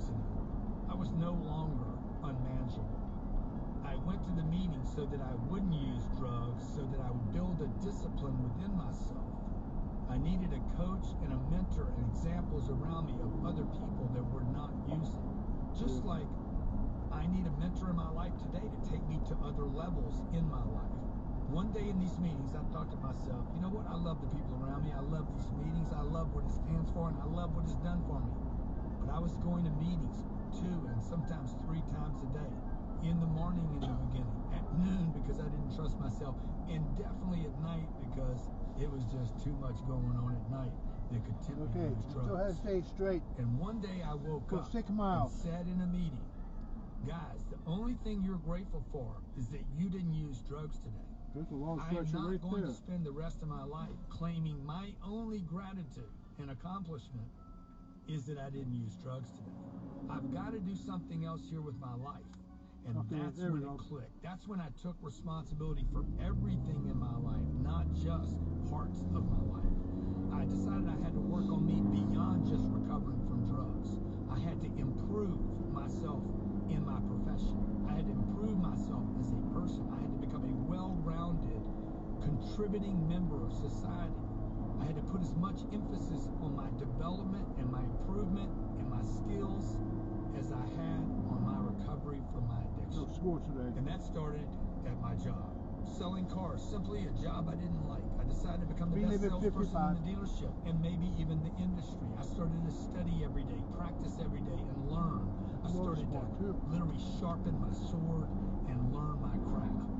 accident. I was no longer unmanageable. I went to the meeting so that I wouldn't use drugs, so that I would build a discipline within myself. I needed a coach and a mentor and examples around me of other people that were not using. Just like I need a mentor in my life today to take me to other levels in my life. One day in these meetings, I thought to myself, you know what? I love the people around me. I love these meetings. I love what it stands for, and I love what it's done for me. But I was going to meetings 2 and sometimes 3 times a day. In the morning in the beginning, at noon because I didn't trust myself, and definitely at night because it was just too much going on at night that could tempt me to use drugs. Go ahead, stay straight. And one day I woke up 6 miles. and said in a meeting, guys, the only thing you're grateful for is that you didn't use drugs today. I am not going to spend the rest of my life claiming my only gratitude and accomplishment is that I didn't use drugs today. I've got to do something else here with my life. And that's when it clicked. That's when I took responsibility for everything in my life, not just parts of my life. I decided I had to work on me beyond just recovering from drugs. I had to improve myself in my profession. I had to improve myself as a person. I had to become a well-rounded, contributing member of society. I had to put as much emphasis on my development and my improvement and my skills as I had on my recovery from my addiction. And that started at my job. Selling cars, simply a job I didn't like. I decided to become the best salesperson in the dealership and maybe even the industry. I started to study every day, practice every day, and learn. I started to literally sharpen my sword and learn my craft.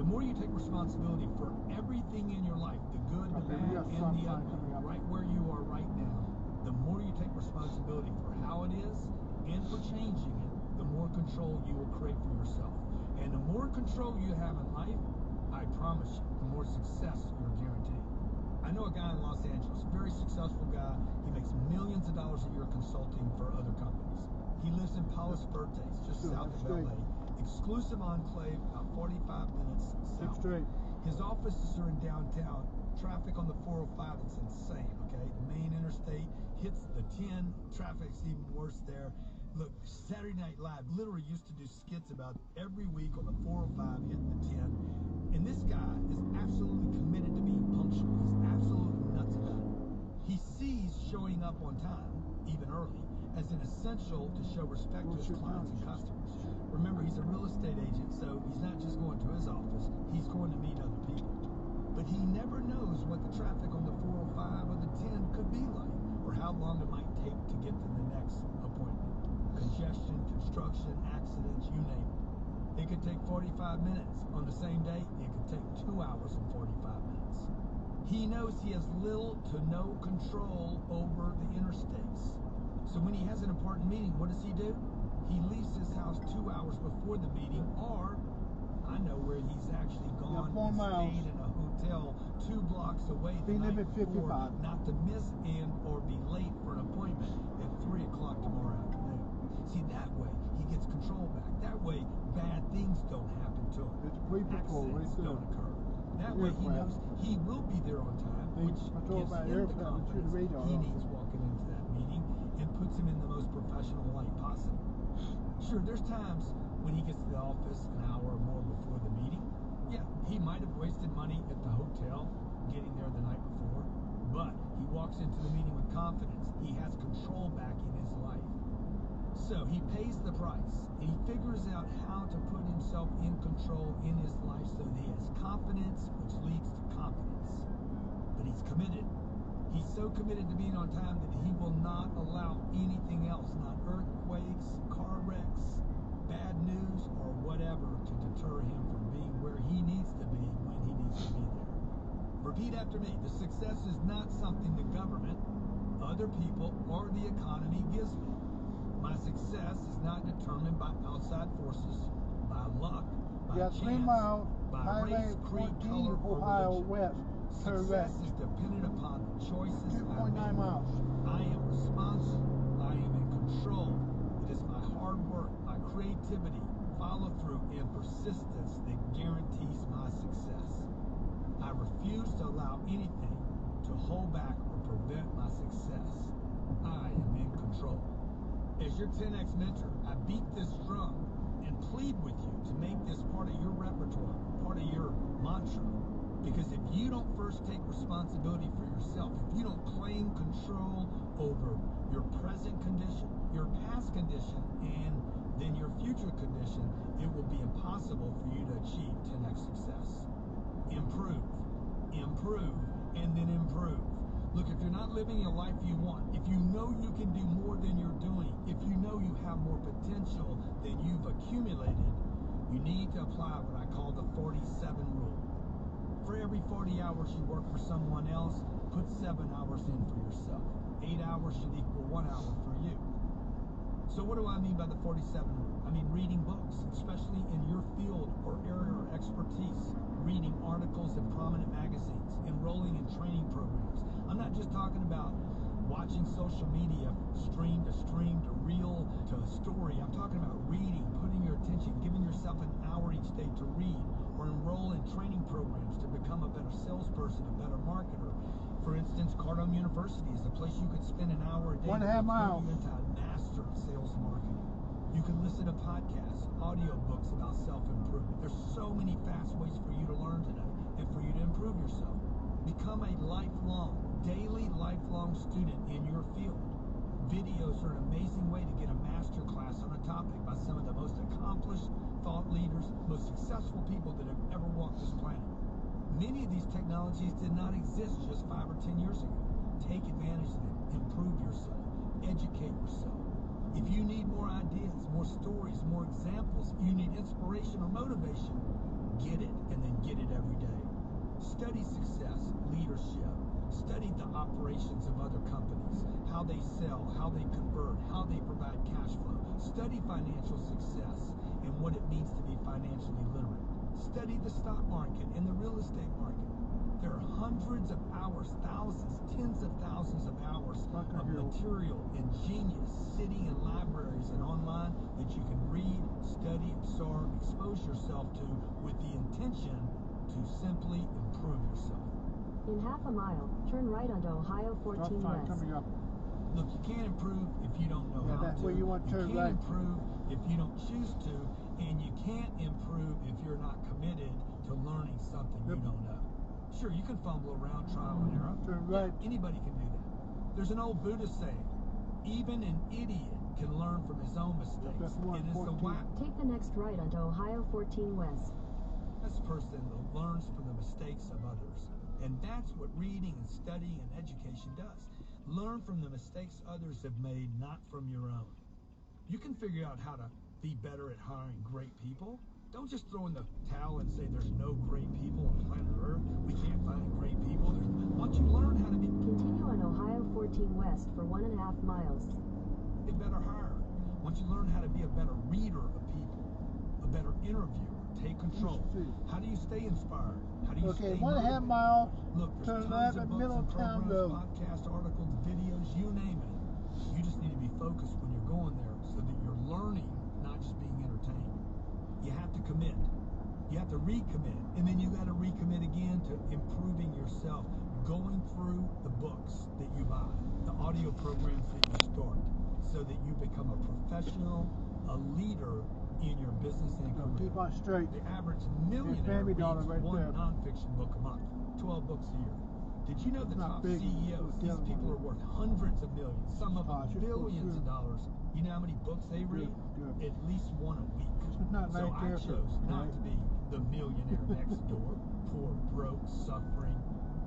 The more you take responsibility for everything in your life, the good, the bad, and the ugly, right where you are right now, the more you take responsibility for how it is and for changing it, the more control you will create for yourself. And the more control you have in life, I promise you, the more success you're guaranteed. I know a guy in Los Angeles, very successful guy. He makes millions of dollars a year consulting for other companies. He lives in Palos Verdes, just south of LA. Exclusive enclave, about 45 minutes south. His offices are in downtown. Traffic on the 405, it's insane, okay? The main interstate hits the 10. Traffic's even worse there. Look, Saturday Night Live literally used to do skits about every week on the 405, hit the 10. And this guy is absolutely committed to being punctual. He's absolutely nuts about it. He sees showing up on time, even early, as an essential to show respect to his clients and customers. Remember, he's a real estate agent, so he's not just going to his office, he's going to meet other people. But he never knows what the traffic on the 405 or the 10 could be like, or how long it might take to get to the next appointment. Congestion, construction, accidents, you name it. It could take 45 minutes. On the same day, it could take 2 hours and 45 minutes. He knows he has little to no control over the interstates. So when he has an important meeting, what does he do? He leaves his house 2 hours before the meeting, or I know where he's actually gone. He stayed in a hotel 2 blocks away the night before, not to miss and or be late for an appointment at 3 o'clock tomorrow afternoon. See, that way he gets control back. That way bad things don't happen to him. Accidents don't occur. That way he knows he will be there on time, which gives him the confidence he needs walking into that meeting and puts him in the most professional light possible. Sure, there's times when he gets to the office an hour or more before the meeting. Yeah, he might have wasted money at the hotel getting there the night before, but he walks into the meeting with confidence. He has control back in his life. So he pays the price, and he figures out how to put himself in control in his life so that he has confidence, which leads to competence. But he's committed. He's so committed to being on time that he will not allow anything else, not earthquakes, car wrecks, bad news, or whatever, to deter him from being where he needs to be when he needs to be there. Repeat after me. The success is not something the government, other people, or the economy gives me. My success is not determined by outside forces, by luck, by chance, by race, creed, color, or religion. Success is dependent upon the choices I make. I am responsible. I am in control. It is my hard work, my creativity, follow-through, and persistence that guarantees my success. I refuse to allow anything to hold back or prevent my success. I am in control. As your 10X mentor, I beat this drum and plead with you to make this part of your repertoire, part of your mantra. Because if you don't first take responsibility for yourself, if you don't claim control over your present condition, your past condition, and then your future condition, it will be impossible for you to achieve 10X success. Improve, and then improve. Look, if you're not living your life you want, if you know you can do more than you're doing, if you know you have more potential than you've accumulated, you need to apply what I call the 47 rule. For every 40 hours you work for someone else, put 7 hours in for yourself. 8 hours should equal 1 hour for you. So what do I mean by the 47 rule? I mean reading books, especially in your field or area or expertise, reading articles in prominent magazines, enrolling in training programs. I'm not just talking about watching social media stream to reel to story. I'm talking about reading, putting your attention, giving yourself an hour each day to read, or enroll in training programs to become a better salesperson, a better marketer. For instance, Canton University is a place you could spend an hour a day to turn you into a master of sales marketing. You can listen to podcasts, audiobooks about self-improvement. There's so many fast ways for you to learn today and for you to improve yourself. Become a daily lifelong student in your field. Videos are an amazing way to get a master class on a topic by some of the most accomplished thought leaders, most successful people that have ever walked this planet. Many of these technologies did not exist just 5 or 10 years ago. Take advantage of them. Improve yourself. Educate yourself. If you need more ideas, more stories, more examples, you need inspiration or motivation, get it, and then get it every day. Study success, leadership. Study the operations of other companies, how they sell, how they convert, how they provide cash flow. Study financial success and what it means to be financially literate. Study the stock market and the real estate market. There are hundreds of hours, thousands, tens of thousands of hours of material and genius sitting in libraries and online that you can read, study, absorb, expose yourself to with the intention to simply improve yourself. In half a mile, turn right onto Ohio 14 West. Look, you can't improve if you don't know how that's to. where you want to turn right. You can't improve if you don't choose to, and you can't improve if you're not committed to learning something you don't know. Sure, you can fumble around, trial and error. Turn right. Yeah, anybody can do that. There's an old Buddhist saying, even an idiot can learn from his own mistakes. It is the Take the next right onto Ohio 14 West. This person that learns from the mistakes of others. And that's what reading and studying and education does. Learn from the mistakes others have made, not from your own. You can figure out how to be better at hiring great people. Don't just throw in the towel and say there's no great people on planet Earth. We can't find great people. Once you learn how to be... Continue on Ohio 14 West for 1.5 miles. Be a better hirer. Once you learn how to be a better reader of people, a better interviewer, take control. How do you stay inspired? How do you stay motivated? 1.5 miles. Look, there's tons of books and programs, podcasts, articles, videos, you name it. You just need to be focused when you're going there so that you're learning, not just being entertained. You have to commit. You have to recommit. And then you got to recommit again to improving yourself, going through the books that you buy, the audio programs that you start, so that you become a professional, a leader in your business and career. Keep on straight. The average millionaire reads one nonfiction book a month, 12 books a year. Did you know the top CEOs, these people are worth hundreds of millions, some of them billions of dollars. You know how many books they read? At least one a week. So I chose not to be the millionaire next door, poor, broke, suffering.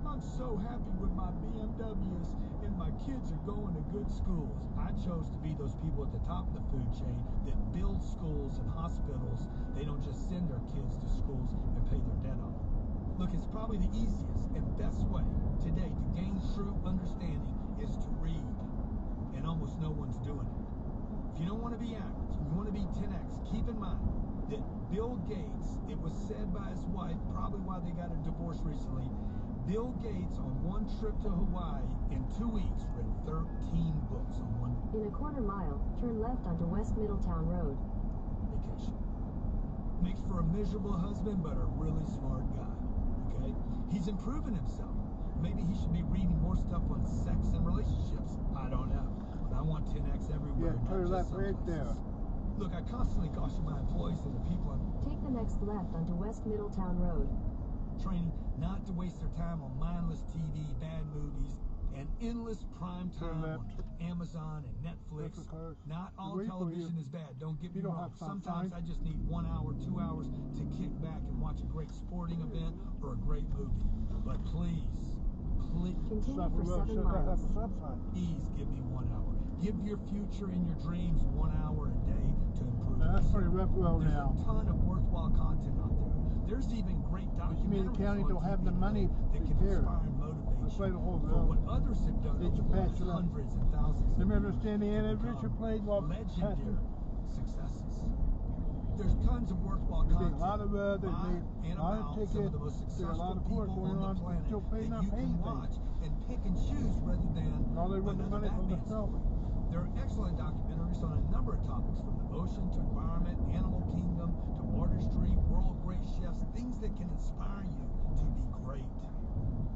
I'm so happy with my BMWs and my kids are going to good schools. I chose to be those people at the top of the food chain that build schools and hospitals. They don't just send their kids to schools and pay their debt off. Look, it's probably the easiest and best way today to gain true understanding is to read, and almost no one's doing it. If you don't want to be average, you want to be 10X, keep in mind that Bill Gates, it was said by his wife, probably why they got a divorce recently, Bill Gates on one trip to Hawaii in 2 weeks read 13 books on one In a 1/4 mile, turn left onto West Middletown Road. vacation. Makes for a miserable husband, but a really smart guy. Okay? He's improving himself. Maybe he should be reading more stuff on sex and relationships. I don't know. But I want 10x everywhere. Yeah, turn left right there. Look, I constantly caution my employees and the people I'm Take the next left onto West Middletown Road. training not to waste their time on mindless TV, bad movies, and endless prime time on Amazon and Netflix. Not all television is bad, don't get me wrong. Sometimes I just need 1 hour, 2 hours to kick back and watch a great sporting event or a great movie. But please, continue for 7 miles. Please give me 1 hour. Give your future and your dreams 1 hour a day to improve. That's pretty rough road now. There's a ton of worthwhile content out there. There's even great documentaries the county don't have the money that can inspire and motivate you for what others have done over the last hundreds and thousands of years. Remember standing in it, Richard played while legendary successes. There's tons of worthwhile content. A lot of tickets, some of the most successful people on the planet that you can watch and pick and choose rather than another Batman story. There are excellent documentaries on a number of topics, from the ocean to environment, animal kingdom to artistry, world great chefs, things that can inspire you to be great.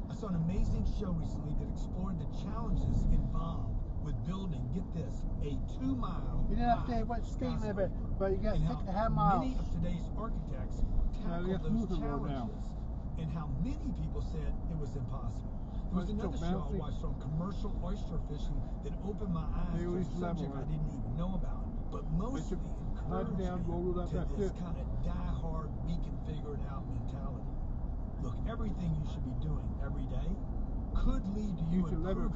I saw an amazing show recently that explored the challenges involved with building, get this, a 2-mile you didn't have to say what speed limit, but you got 6.5 miles. Many of today's architects tackle those challenges, and how many people said it was impossible. There was another show I watched on commercial oyster fishing that opened my eyes to a subject I didn't even know about, but mostly encouraged me to this kind of die-hard, we can figure it out mentality. Look, everything you should be doing every day could lead to you improving,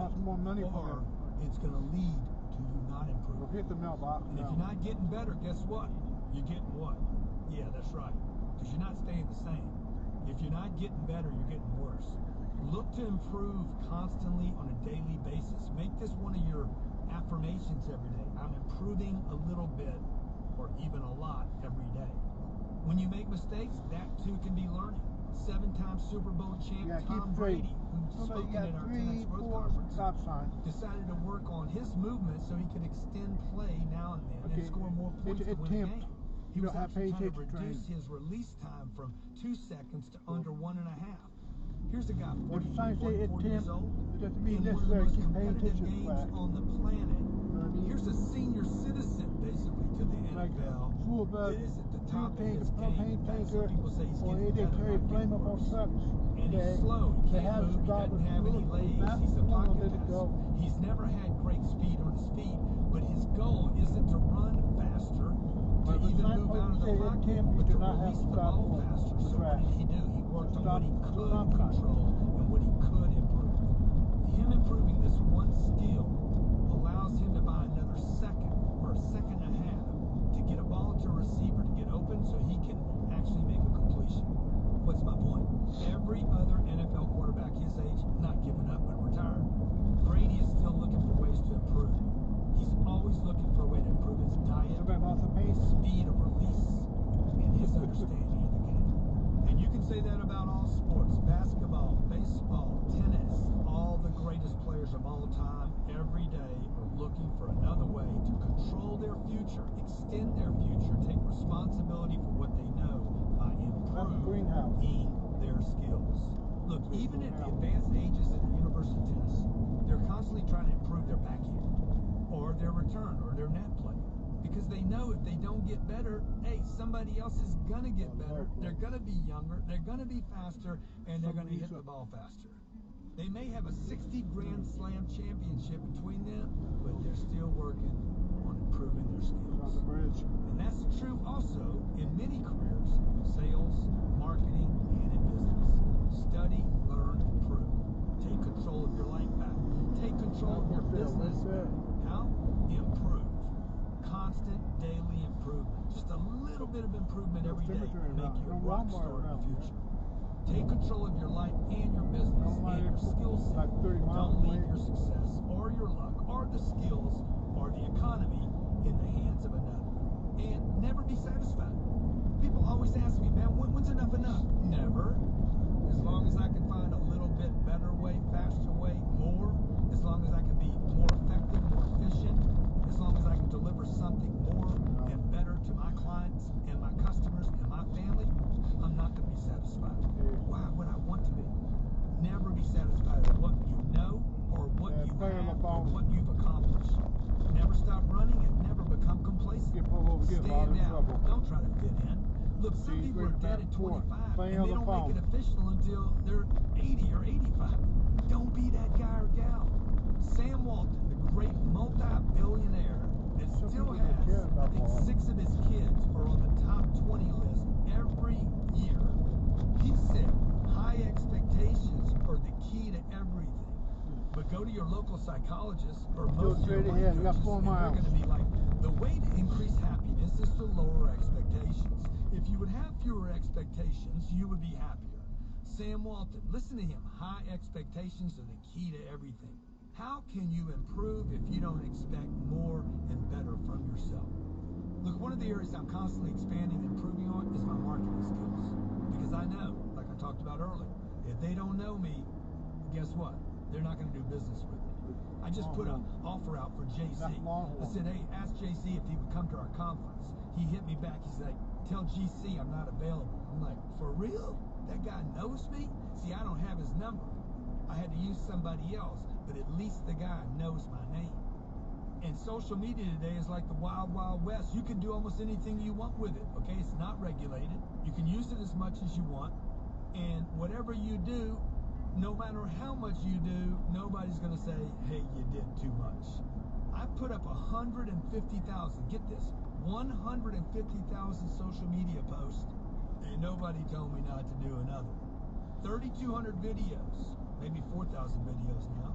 or it's going to lead to you not improving. We'll hit the mailbox. And if you're not getting better, guess what? You're getting what? Yeah, that's right. Because you're not staying the same. If you're not getting better, you're getting worse. Look to improve constantly on a daily basis. Make this one of your affirmations every day. I'm improving a little bit or even a lot every day. When you make mistakes, that too can be learning. 7-time Super Bowl champ Tom Brady, who's spoken at our 10X Growth Conference, decided to work on his movement so he could extend play now and then and score more points to win a game. He was actually trying to reduce his release time from 2 seconds to under 1.5. Here's a guy 44 years old in one of the most competitive games on the planet. Here's a senior citizen, basically, to the NFL that is at the top of his game. Some people say he's getting better, not worse. And he's slow. He can't move. He doesn't have any legs. He's a pocket passer. He's never had great speed on his feet, but his goal isn't to run faster, to even move out of the pocket, but to release the ball faster. So what did he do? He worked on what he could control and what he could improve. Him improving this one skill allows him to buy another second or a second and a half to get a ball to a receiver to get open so he can actually make a completion. What's my point? Every other NFL quarterback his age, not giving up but retired. Brady is still looking for ways to improve. He's always looking for a way to improve his diet, his speed of release, and his understanding of the game. And you can say that about all sports: basketball, baseball, tennis. All the greatest players of all time every day are looking for another way to control their future, extend their future, take responsibility for what they know by improving their skills. Look, even at the advanced ages at the University of Tennessee, they're constantly trying to improve their backhand or their return or their net play, because they know if they don't get better, hey, somebody else is gonna get better. They're gonna be younger, they're gonna be faster, and they're gonna hit the ball faster. They may have a 60 Grand Slam championship between them, but they're still working on improving their skills. And that's true also in many careers: sales, marketing, and in business. Study, learn, improve. Take control of your life back. Take control of your business back. How? Improve. Constant daily improvement. Just a little bit of improvement every day will make you a rock star in the future. Take control of your life and your business and your skill set. Don't leave your success or your luck or the skills or the economy in the hands of another. And never be satisfied. People always ask me, man, when's enough enough? Never. As long as I can find a little bit better way, faster way, more. As long as I can be more effective, more efficient. As long as I can deliver something more and better to my clients and my customers and my family, I'm not going to be satisfied. Why would I want to be? Never be satisfied with what you know or what you have or what you've accomplished. Stand out. Don't try to fit in. Look, some people are dead at 25, and they don't make it official until they're 80 or 85. Don't be that guy or gal. Sam Walton, the great multi-billionaire that still has, I think, 6 of his kids are on the top 20 list every year. He said, high expectations are the key to everything. But go to your local psychologist or most of your life coaches, and they're going to be like, the way to increase happiness is to lower expectations. If you would have fewer expectations, you would be happier. Sam Walton, listen to him. High expectations are the key to everything. How can you improve if you don't expect more and better from yourself? Look, one of the areas I'm constantly expanding and improving on is my marketing skills. Because I know, like I talked about earlier, if they don't know me, guess what? They're not going to do business with me. I just put an offer out for JC. I said, hey, ask JC if he would come to our conference. He hit me back. He's like, tell GC I'm not available. I'm like, for real? That guy knows me? See, I don't have his number. I had to use somebody else, but at least the guy knows my name. And social media today is like the wild, wild west. You can do almost anything you want with it, okay? It's not regulated. You can use it as much as you want. And whatever you do, no matter how much you do, nobody's going to say, hey, you did too much. I put up 150,000, get this, 150,000 social media posts, and nobody told me not to do another. 3,200 videos, maybe 4,000 videos now,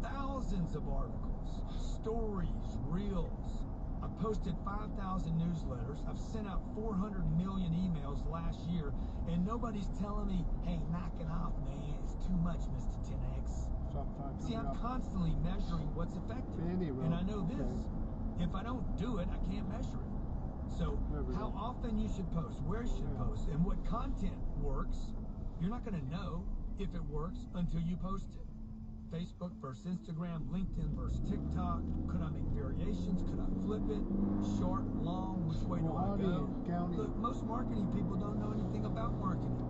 thousands of articles, stories, reels. I posted 5,000 newsletters. I've sent out 400 million emails last year, and nobody's telling me, hey, knock it off, man. It's too much, Mr. 10X. See, I'm constantly measuring what's effective. And I know this. If I don't do it, I can't measure it. So how often you should post, where you should post, and what content works, you're not going to know if it works until you post it. Facebook versus Instagram, LinkedIn versus TikTok. Could I make variations? Could I flip it? Short, long, which way do I go? Look, most marketing people don't know anything about marketing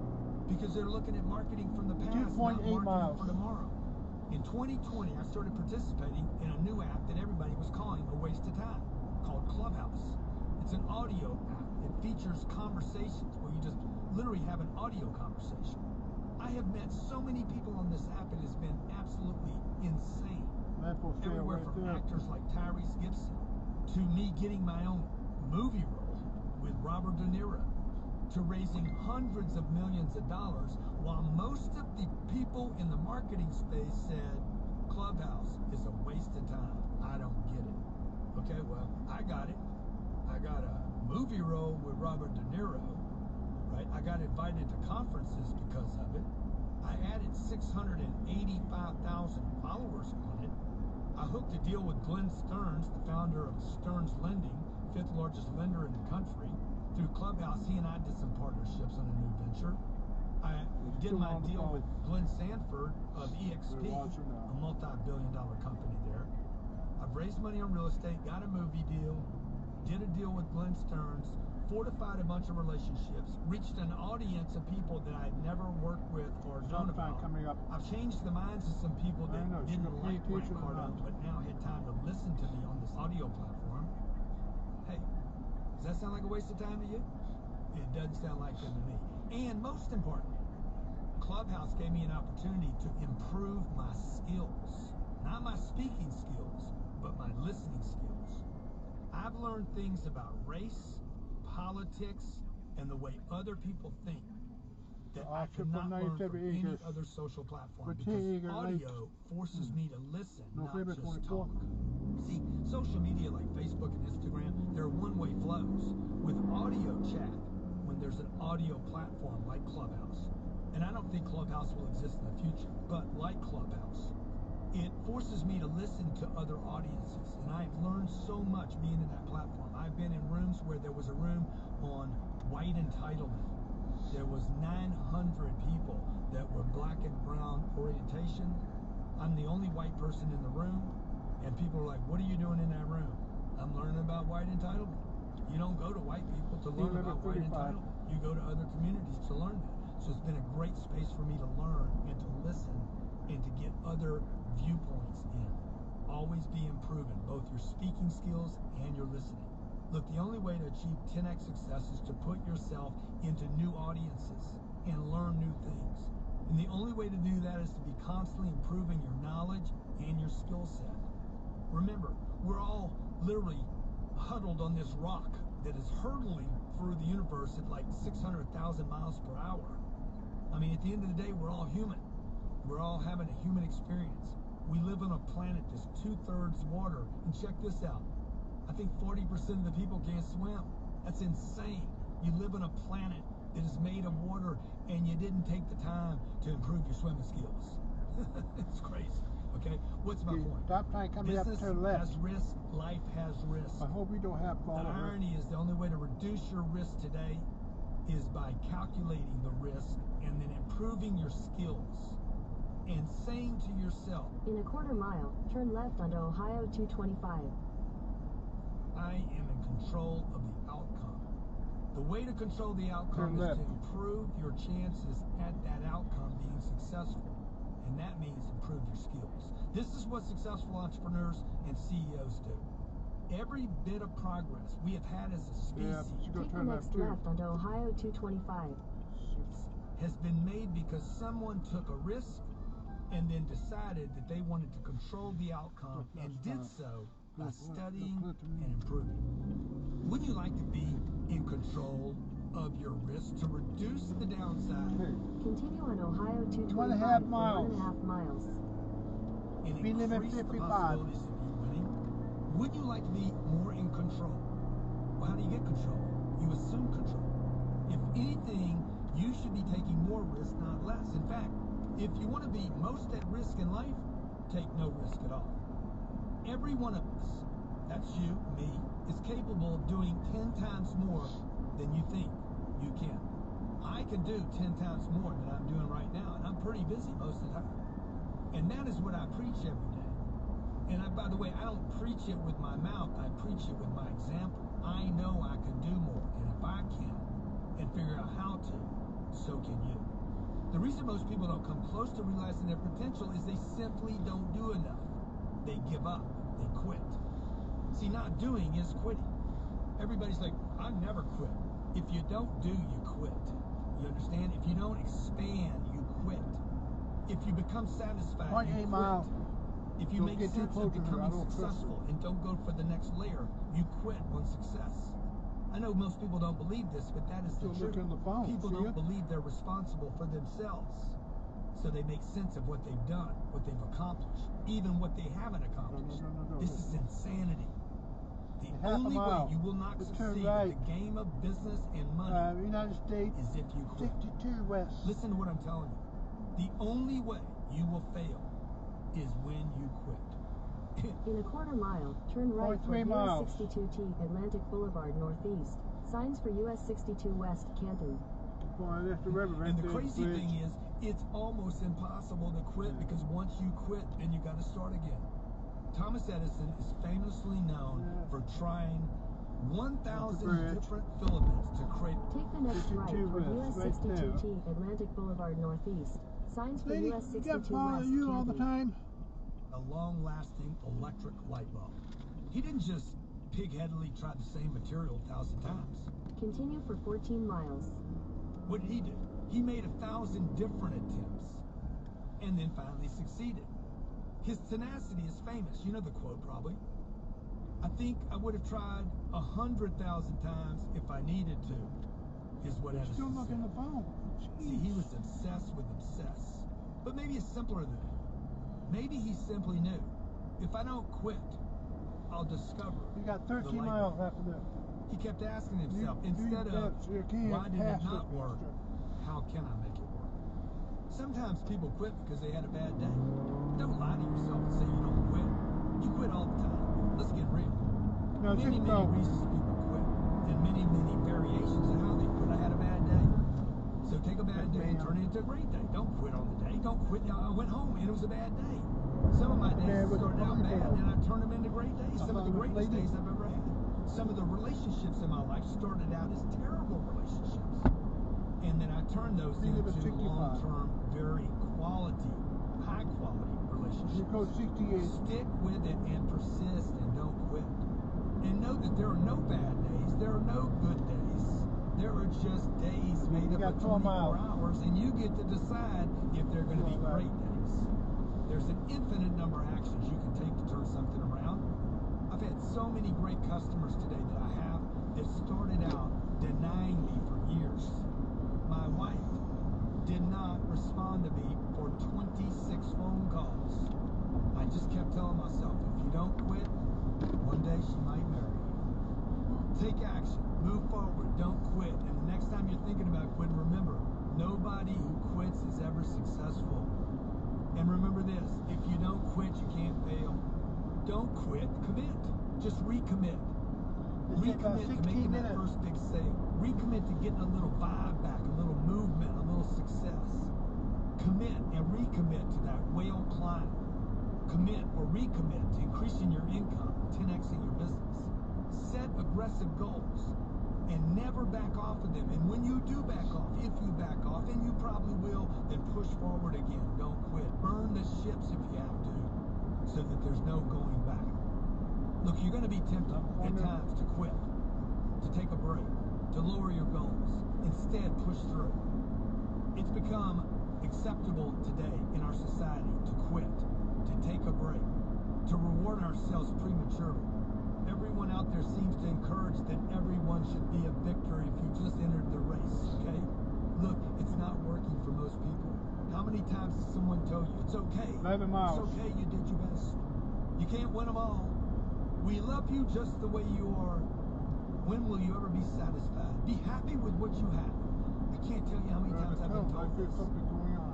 because they're looking at marketing from the past, not marketing for tomorrow. In 2020, I started participating in a new app that everybody was calling a waste of time, called Clubhouse. It's an audio app. It features conversations where you just literally have an audio conversation. I have met so many people on this app, it has been absolutely insane. Everywhere from actors like Tyrese Gibson to me getting my own movie role with Robert De Niro to raising hundreds of millions of dollars, while most of the people in the marketing space said Clubhouse is a waste of time. I don't get it. Okay, well, I got it. I got a movie role with Robert De Niro. Right? I got invited to conferences because of it. I added 685,000 followers on it. I hooked a deal with Glenn Stearns, the founder of Stearns Lending, 5th largest lender in the country. Through Clubhouse, he and I did some partnerships on a new venture. I did my deal with Glenn Sanford of EXP, a multi-billion-dollar company there. I've raised money on real estate, got a movie deal, did a deal with Glenn Stearns, fortified a bunch of relationships, reached an audience of people that I'd never worked with or known about. I've changed the minds of some people that didn't like Grant Cardone, but now had time to listen to me on this audio platform. Hey, does that sound like a waste of time to you? It doesn't sound like it to me. And most importantly, Clubhouse gave me an opportunity to improve my skills. Not my speaking skills, but my listening skills. I've learned things about race, politics, and the way other people think that I could not learn from any other social platform, because audio forces me to listen, not just talk. See, social media like Facebook and Instagram, they're one-way flows. With audio chat, when there's an audio platform like Clubhouse, and I don't think Clubhouse will exist in the future, but like Clubhouse, it forces me to listen to other audiences, and I've learned so much being in that platform. I've been in rooms where there was a room on white entitlement. There was 900 people that were black and brown orientation. I'm the only white person in the room, and people are like, what are you doing in that room? I'm learning about white entitlement. You don't go to white people to learn about white entitlement. You go to other communities to learn that. So it's been a great space for me to learn and to listen and to get other viewpoints in. Always be improving both your speaking skills and your listening. Look, the only way to achieve 10x success is to put yourself into new audiences and learn new things. And the only way to do that is to be constantly improving your knowledge and your skill set. Remember, we're all literally huddled on this rock that is hurtling through the universe at like 600,000 miles per hour. I mean, at the end of the day, we're all human. We're all having a human experience. We live on a planet that's 2/3 water. And check this out. I think 40% of the people can't swim. That's insane. You live on a planet that is made of water, and you didn't take the time to improve your swimming skills. It's crazy. Okay? What's my point? Stop trying to come up to the left. Business has risk. Life has risk. I hope you don't have The irony is the only way to reduce your risk today is by calculating the risk and then improving your skills and saying to yourself, in a quarter mile, turn left onto Ohio 225. I am in control of the outcome. The way to control the outcome is to improve your chances at that outcome being successful. And that means improve your skills. This is what successful entrepreneurs and CEOs do. Every bit of progress we have had as a species take the next left onto Ohio 225. has been made because someone took a risk and then decided that they wanted to control the outcome and did so by studying and improving. Wouldn't you like to be in control of your risk to reduce the downside? Continue on Ohio 225 for 1.5 miles. 1.5 miles. And Speed limit increase the 55. possibilities of you winning? Wouldn't you like to be more in control? Well, how do you get control? You assume control. If anything, you should be taking more risk, not less. In fact, if you want to be most at risk in life, take no risk at all. Every one of us, that's you, me, is capable of doing 10 times more than you think you can. I can do 10 times more than I'm doing right now, and I'm pretty busy most of the time. And that is what I preach every day. And by the way, I don't preach it with my mouth, I preach it with my example. I know I can do more, and if I can, and figure out how to, so can you. The reason most people don't come close to realizing their potential is they simply don't do enough. They give up, they quit. See, not doing is quitting. Everybody's like, I never quit. If you don't do, you quit. You understand? If you don't expand, you quit. If you become satisfied, you quit. If you make sense of becoming successful and don't go for the next layer, you quit on success. I know most people don't believe this, but that is the truth. People don't believe they're responsible for themselves. So they make sense of what they've done, what they've accomplished, even what they haven't accomplished. This is insanity. The only way you will not succeed in the game of business and money United States is if you quit. 62 West. Listen to what I'm telling you. The only way you will fail is when you quit. In a quarter mile, turn right for US 62T Atlantic Boulevard Northeast. Signs for US 62 West, Canton. And the crazy thing is, it's almost impossible to quit because once you quit, then you got to start again. Thomas Edison is famously known for trying 1,000 different filaments to create. Take the next right for US 62T Atlantic Boulevard Northeast. Signs for US 62 West, you all the time. A long-lasting electric light bulb. He didn't just pig-headedly try the same material 1,000 times. Continue for 14 miles. What did he do? He made 1,000 different attempts and then finally succeeded. His tenacity is famous. You know the quote, probably. I think I would have tried 100,000 times if I needed to, is what Edison still looking said. the phone. See, he was obsessed with obsess. But maybe it's simpler than that. Maybe he simply knew, if I don't quit, I'll discover. You got 13 miles after that. He kept asking himself, instead of, why did it not work? How can I make it work? Sometimes people quit because they had a bad day. Don't lie to yourself and say you don't quit. You quit all the time. Let's get real. Many reasons people quit, and many variations of how they quit. I had a bad day. So take a bad day and turn it into a great day. Don't quit on the day. Don't quit. I went home and it was a bad day. Some of my days started out bad and I turned them into great days. Some of the greatest days I've ever had. Some of the relationships in my life started out as terrible relationships. And then I turned those into long-term, very quality, high-quality relationships. Stick with it and persist and don't quit. And know that there are no bad days. There are no good days. There are just days made up of 24 hours, and you get to decide if they're going to be great days. There's an infinite number of actions you can take to turn something around. I've had so many great customers today that I have that started out denying me for years. My wife did not respond to me for 26 phone calls. I just kept telling myself, if you don't quit, one day she might marry you. Take action, move forward, don't quit. And the next time you're thinking about quitting, remember, nobody who quits is ever successful. And remember this, if you don't quit, you can't fail. Don't quit, commit. Just recommit. Recommit to making that first big sale. Recommit to getting a little vibe back, a little movement, a little success. Commit and recommit to that whale climb. Commit or recommit to increasing your income, 10xing your business. Set aggressive goals and never back off of them. And when you do back off, if you back off, and you probably will, then push forward again. Don't quit. Burn the ships if you have to, so that there's no going back. Look, you're going to be tempted at times to quit, to take a break, to lower your goals. Instead, push through. It's become acceptable today in our society to quit, to take a break, to reward ourselves prematurely. Everyone out there seems to encourage that everyone should be a victor if you just entered the race, okay? Look, it's not working for most people. How many times has someone told you, it's okay, 11 miles. It's okay, you did your best. You can't win them all. We love you just the way you are. When will you ever be satisfied? Be happy with what you have. I can't tell you how many times I've been told this.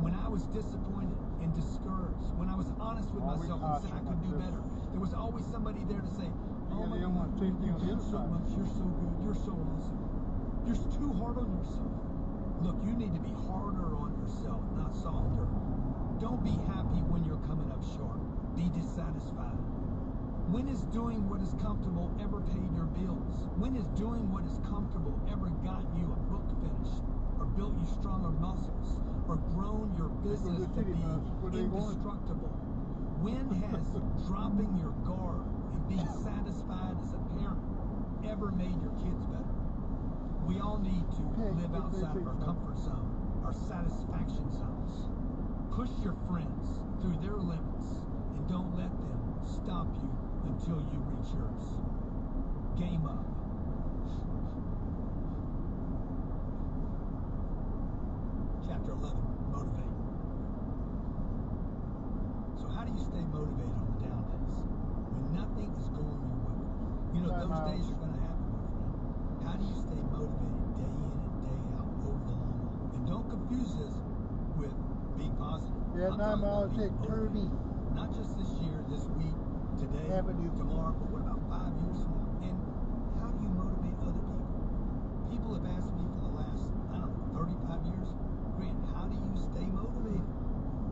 When I was disappointed and discouraged, when I was honest with myself and said I could do better, there was always somebody there to say, oh my God, you did so much, you're so good, you're so awesome. You're too hard on yourself. Look, you need to be harder on yourself, not softer. Don't be happy when you're coming up short. Be dissatisfied. When has doing what is comfortable ever paid your bills? When has doing what is comfortable ever gotten you a book finished, or built you stronger muscles, or grown your business to be indestructible? When has dropping your guard and being satisfied as a parent ever made your kids better? We all need to live outside of our comfort zone, our satisfaction zones. Push your friends through their limits and don't let them stop you until you reach yours. Game up. Chapter 11, motivate. So how do you stay motivated on the down days? When nothing is going your way. You know, those days are going to happen, my friend. How do you stay motivated day in and day out over the long haul? And don't confuse this with being positive. Yeah, 9 miles take Kirby. Not just this year, this week, today, tomorrow, but what about 5 years from now? And how do you motivate other people? People have asked me for the last, 35 years, Grant, how do you stay motivated?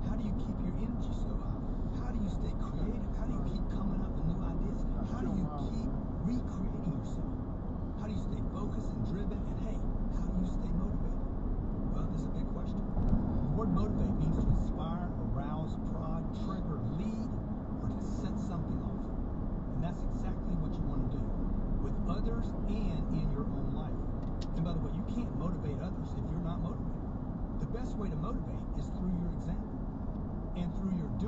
How do you keep your energy so high? How do you stay creative? How do you keep coming up with new ideas? How do you keep recreating yourself? How do you stay focused and driven? And hey, how do you stay motivated? Well, this is a big question. The word motivate means to inspire, arouse, prod, trigger, lead, or to set something off. And that's exactly what you want to do with others and in your own life. And by the way, you can't motivate others if you're not motivated. The best way to motivate is through your example and through your doing.